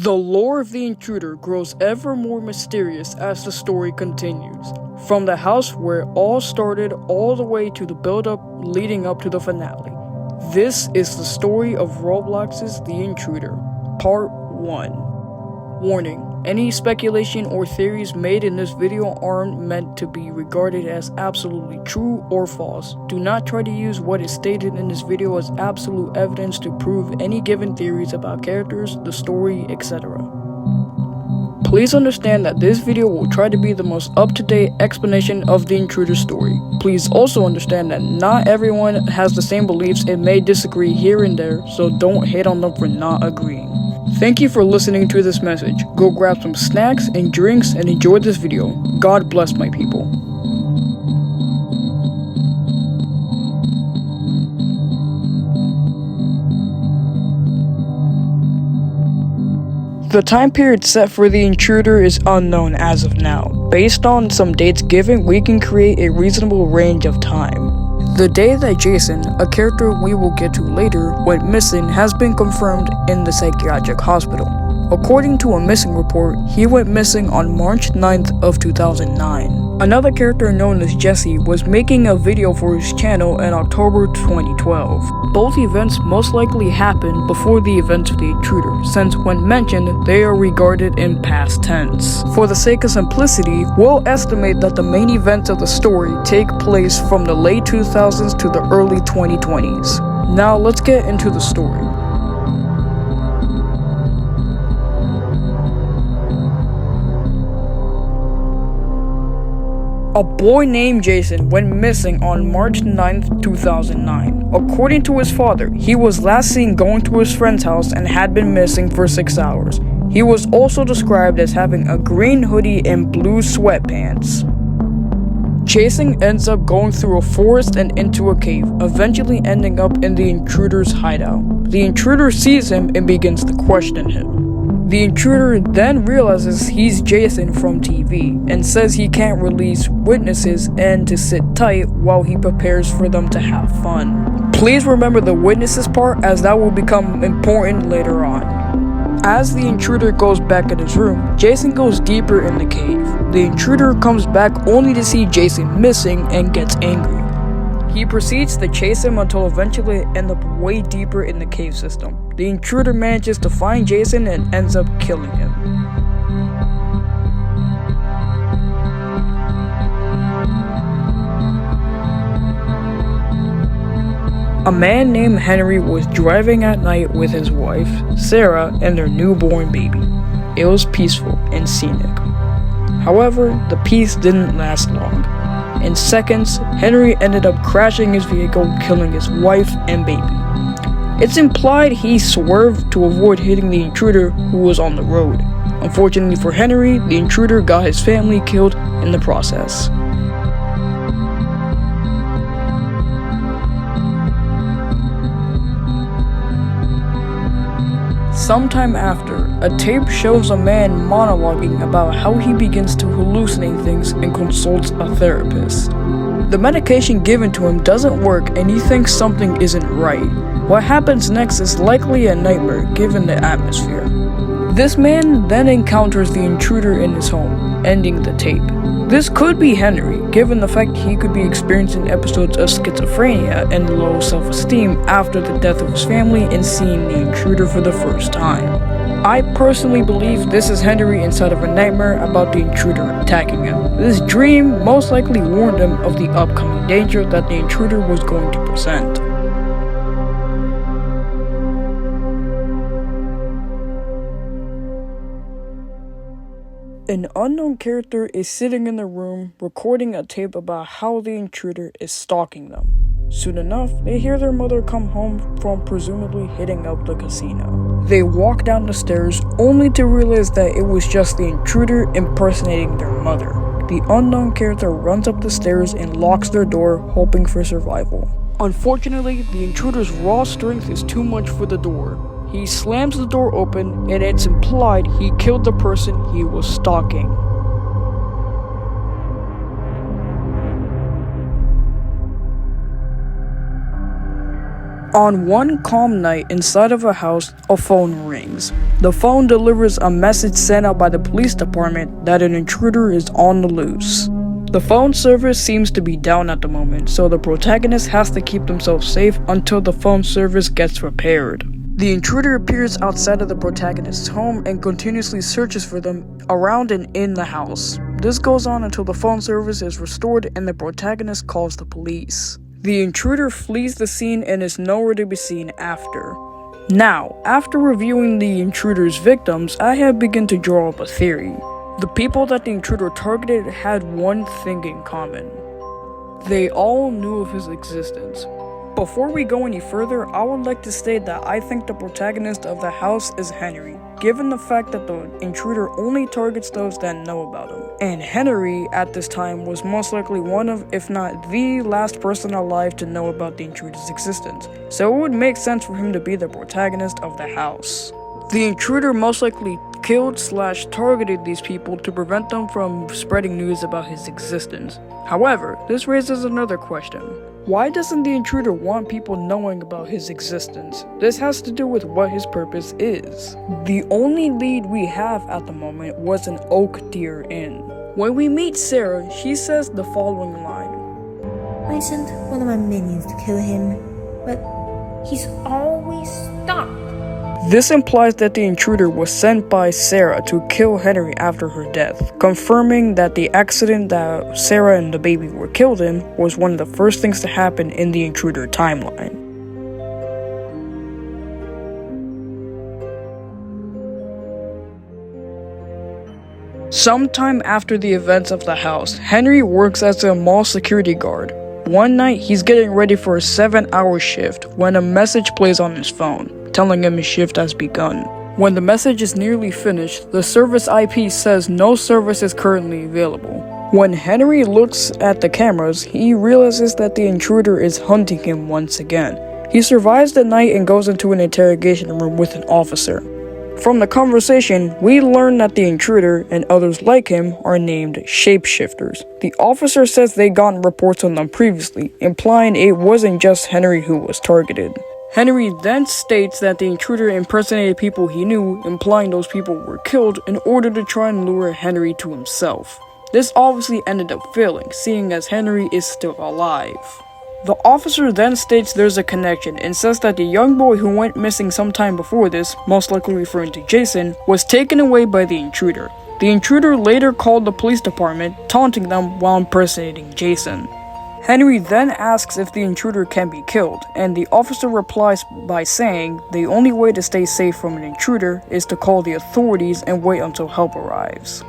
The lore of the Intruder grows ever more mysterious as the story continues, from the house where it all started all the way to the build-up leading up to the finale. This is the story of Roblox's The Intruder, Part 1. Warning: any speculation or theories made in this video aren't meant to be regarded as absolutely true or false. Do not try to use what is stated in this video as absolute evidence to prove any given theories about characters, the story, etc. Please understand that this video will try to be the most up-to-date explanation of the Intruder story. Please also understand that not everyone has the same beliefs and may disagree here and there, so don't hate on them for not agreeing. Thank you for listening to this message. Go grab some snacks and drinks and enjoy this video. God bless my people. The time period set for the Intruder is unknown as of now. Based on some dates given, we can create a reasonable range of time. The day that Jason, a character we will get to later, went missing has been confirmed in the psychiatric hospital. According to a missing report, he went missing on March 9th of 2009. Another character known as Jesse was making a video for his channel in October 2012. Both events most likely happened before the events of the Intruder, since when mentioned, they are regarded in past tense. For the sake of simplicity, we'll estimate that the main events of the story take place from the late 2000s to the early 2020s. Now let's get into the story. A boy named Jason went missing on March 9th, 2009. According to his father, he was last seen going to his friend's house and had been missing for 6 hours. He was also described as having a green hoodie and blue sweatpants. Jason ends up going through a forest and into a cave, eventually ending up in the Intruder's hideout. The Intruder sees him and begins to question him. The Intruder then realizes he's Jason from TV and says he can't release witnesses and to sit tight while he prepares for them to have fun. Please remember the witnesses part, as that will become important later on. As the Intruder goes back in his room, Jason goes deeper in the cave. The Intruder comes back only to see Jason missing and gets angry. He proceeds to chase him until eventually end up way deeper in the cave system. The Intruder manages to find Jason and ends up killing him. A man named Henry was driving at night with his wife, Sarah, and their newborn baby. It was peaceful and scenic. However, the peace didn't last long. In seconds, Henry ended up crashing his vehicle, killing his wife and baby. It's implied he swerved to avoid hitting the Intruder, who was on the road. Unfortunately for Henry, the Intruder got his family killed in the process. Sometime after, a tape shows a man monologuing about how he begins to hallucinate things and consults a therapist. The medication given to him doesn't work and he thinks something isn't right. What happens next is likely a nightmare given the atmosphere. This man then encounters the Intruder in his home, ending the tape. This could be Henry, given the fact he could be experiencing episodes of schizophrenia and low self-esteem after the death of his family and seeing the Intruder for the first time. I personally believe this is Henry inside of a nightmare about the Intruder attacking him. This dream most likely warned him of the upcoming danger that the Intruder was going to present. An unknown character is sitting in the room recording a tape about how the Intruder is stalking them. Soon enough, they hear their mother come home from presumably hitting up the casino. They walk down the stairs only to realize that it was just the Intruder impersonating their mother. The unknown character runs up the stairs and locks their door, hoping for survival. Unfortunately, the Intruder's raw strength is too much for the door. He slams the door open, and it's implied he killed the person he was stalking. On one calm night inside of a house, a phone rings. The phone delivers a message sent out by the police department that an intruder is on the loose. The phone service seems to be down at the moment, so the protagonist has to keep themselves safe until the phone service gets repaired. The intruder appears outside of the protagonist's home and continuously searches for them around and in the house. This goes on until the phone service is restored and the protagonist calls the police. The intruder flees the scene and is nowhere to be seen after. Now, after reviewing the intruder's victims, I have begun to draw up a theory. The people that the intruder targeted had one thing in common. They all knew of his existence. Before we go any further, I would like to state that I think the protagonist of the house is Henry, given the fact that the intruder only targets those that know about him. And Henry, at this time, was most likely one of, if not the last person alive to know about the intruder's existence, so it would make sense for him to be the protagonist of the house. The intruder most likely killed/targeted these people to prevent them from spreading news about his existence. However, this raises another question. Why doesn't the intruder want people knowing about his existence? This has to do with what his purpose is. The only lead we have at the moment was an Oak Deer Inn. When we meet Sarah, she says the following line. I sent one of my minions to kill him, but he's always stopped. This implies that the intruder was sent by Sarah to kill Henry after her death, confirming that the accident that Sarah and the baby were killed in was one of the first things to happen in the intruder timeline. Sometime after the events of the house, Henry works as a mall security guard. One night, he's getting ready for a 7-hour shift when a message plays on his phone, telling him his shift has begun. When the message is nearly finished, the service IP says no service is currently available. When Henry looks at the cameras, he realizes that the intruder is hunting him once again. He survives the night and goes into an interrogation room with an officer. From the conversation, we learn that the intruder and others like him are named shapeshifters. The officer says they gotten reports on them previously, implying it wasn't just Henry who was targeted. Henry then states that the intruder impersonated people he knew, implying those people were killed in order to try and lure Henry to himself. This obviously ended up failing, seeing as Henry is still alive. The officer then states there's a connection and says that the young boy who went missing sometime before this, most likely referring to Jason, was taken away by the intruder. The intruder later called the police department, taunting them while impersonating Jason. Henry then asks if the intruder can be killed, and the officer replies by saying the only way to stay safe from an intruder is to call the authorities and wait until help arrives.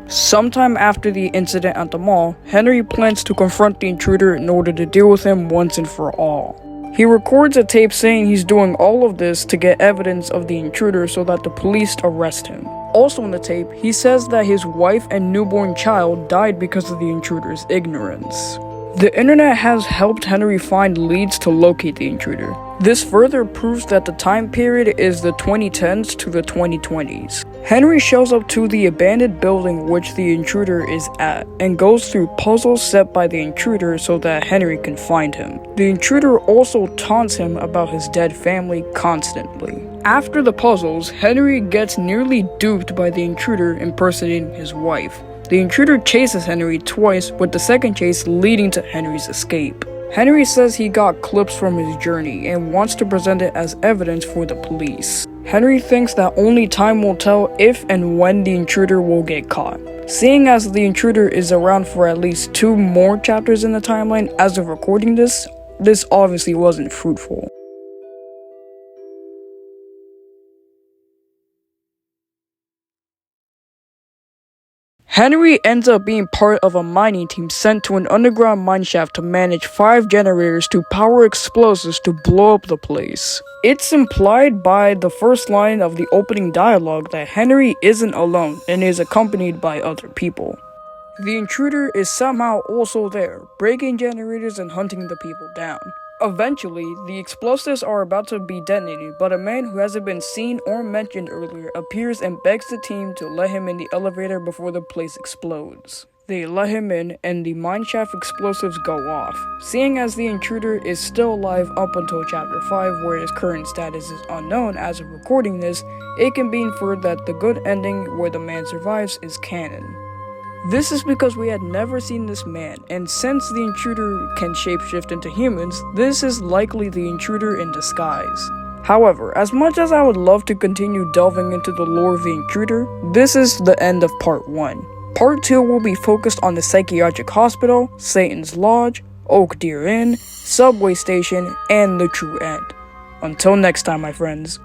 Sometime after the incident at the mall, Henry plans to confront the intruder in order to deal with him once and for all. He records a tape saying he's doing all of this to get evidence of the intruder so that the police arrest him. Also in the tape, he says that his wife and newborn child died because of the intruder's ignorance. The internet has helped Henry find leads to locate the intruder. This further proves that the time period is the 2010s to the 2020s. Henry shows up to the abandoned building which the intruder is at, and goes through puzzles set by the intruder so that Henry can find him. The intruder also taunts him about his dead family constantly. After the puzzles, Henry gets nearly duped by the intruder impersonating his wife. The intruder chases Henry twice, with the second chase leading to Henry's escape. Henry says he got clips from his journey and wants to present it as evidence for the police. Henry thinks that only time will tell if and when the intruder will get caught. Seeing as the intruder is around for at least 2 more chapters in the timeline as of recording this obviously wasn't fruitful. Henry ends up being part of a mining team sent to an underground mineshaft to manage 5 generators to power explosives to blow up the place. It's implied by the first line of the opening dialogue that Henry isn't alone and is accompanied by other people. The intruder is somehow also there, breaking generators and hunting the people down. Eventually, the explosives are about to be detonated, but a man who hasn't been seen or mentioned earlier appears and begs the team to let him in the elevator before the place explodes. They let him in, and the mineshaft explosives go off. Seeing as the intruder is still alive up until chapter 5, where his current status is unknown as of recording this, it can be inferred that the good ending where the man survives is canon. This is because we had never seen this man, and since the intruder can shapeshift into humans, this is likely the intruder in disguise. However, as much as I would love to continue delving into the lore of the intruder, this is the end of part 1. Part 2 will be focused on the psychiatric hospital, Satan's Lodge, Oak Deer Inn, subway station, and the true end. Until next time, my friends.